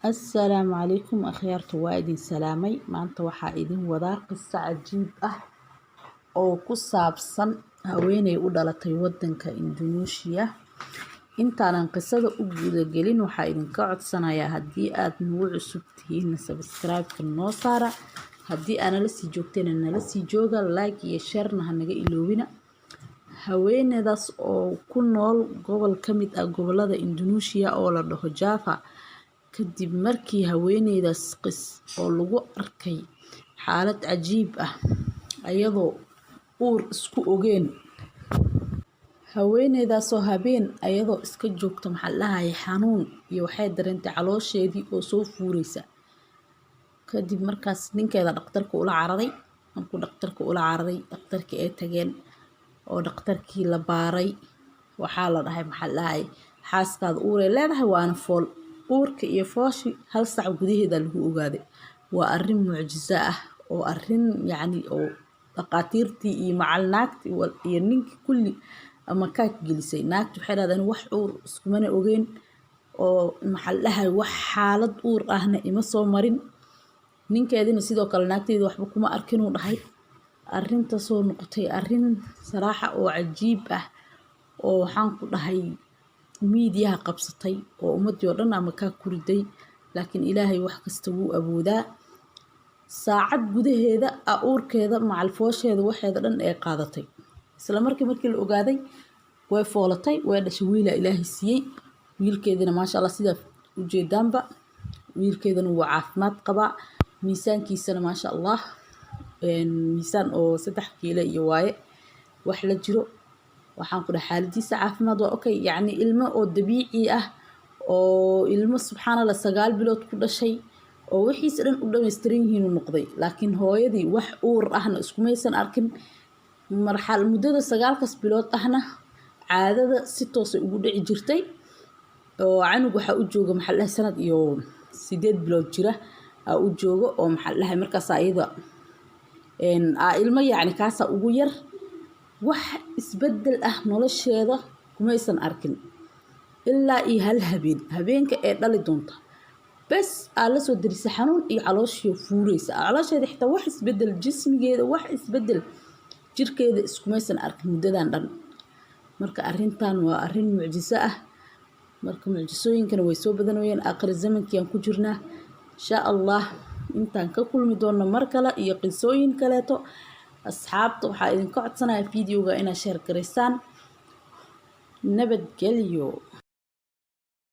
السلام عليكم أخيارتو وادين سلامي maanta waxaa idin wadaa qiso cajiib ah oo ku saabsan haweeney u dhalatay wadanka Indonesia. Intaanan qisada u guda gelin waxaa idinka codsanayaa haddii aad nagu cusub tihiin subscribe-ka noo saara, haddii aana la sii joogtayna nala sii jooga, like iyo share-na ha naga iloobina. Haweeneydaas oo ku nool gobol ka mid ah gobolada Indonesia oo la dhaho Java, kadib markii haweeneydaas oo lagu arkay xaalad cajiib ah ayadoo uur isku ogeen. Haweeneydaas oo habeen ayadoo iska joogta xanuun iyo waxay dareentay caloosheedii oo soo fuuraysa. Kadib markaas ninkeeda dhaqtarka ula cararay, markuu dhaqtarka ula cararay dhaqtarkii ay tageen oo dhaqtarkii la baaray, waxaa la dhahay xaaskaada uur ay leedahay waana fool. uurka iyo fooshi hal sac gudaheeda lagu ogaaday. waa arrin mucjiso ah oo arrin oo dhaqaatiirtii iyo macal naagti iyo ninkii kulli ama ka gelisay. naagtu waxay raadeen wax uur iskumana ogeen oo wax xaalad uur ahna ima soo marin. ninkeedina sidoo kale naagteeda waxba kuma arkin uu dhahay. arrinta soo noqotay arrin saraaxa oo cajiib ah oo waxaan ku dhahay miidiyaha qabsatay oo ummadii oo dhan ama ka kuriday, laakiin ilaahay wax kasta wuu awoodaa. saacad gudaheeda uurkeeda macal foosheeda waxeeda dhan ay qaadatay. isla markii la ogaaday way foolatay, way dhashay wiil ilaahay siiyay. wiilkeedina maasha Allah sida u jeedaanba wiilkeedana wuu caafimaad qabaa, miisaankiisana maasha Allah miisaan oo 3 kiilo iyo waaye wax la jiro. waxaan ku dhahay xaaladiisa caafimaad waa okay, ilmo oo dabiici ah oo ilmo subxaanallah 9 bilood ku dhashay oo wixiisa dhan u dhameystiran yihiin uu noqday. laakiin hooyadii wax uur ahna iskumaysan arkin. muddada 9 bilood ahna caadada si toos ah ugu dhici jirtay oo canug waxa u jooga sanad iyo 8 bilood jira u joogo oo markaas ayada ilmo kaasa ugu yar. wax isbedel ah nolosheeda kumaysan arkin ilaa iyo hal habeenka ee dhali doonta bas la soo darisay xanuun iyo calooshii fuuraysa. caloosheeda xitaa wax isbedel jismigeeda wax isbedel jirkeeda iskumaysan arkin muddadan dhan. marka arrintan waa arrin mucjiso ah. marka mucjisooyinkana way soo badanayeen. aakhir zamankii aan ku jirnaa insha Allah. intaan ka kulmi doono mar kale iyo qisooyin kaleeto. asxaabta waxaa idinka codsanayaa fiidiyowga inaad share gareysaan. nabadgelyo.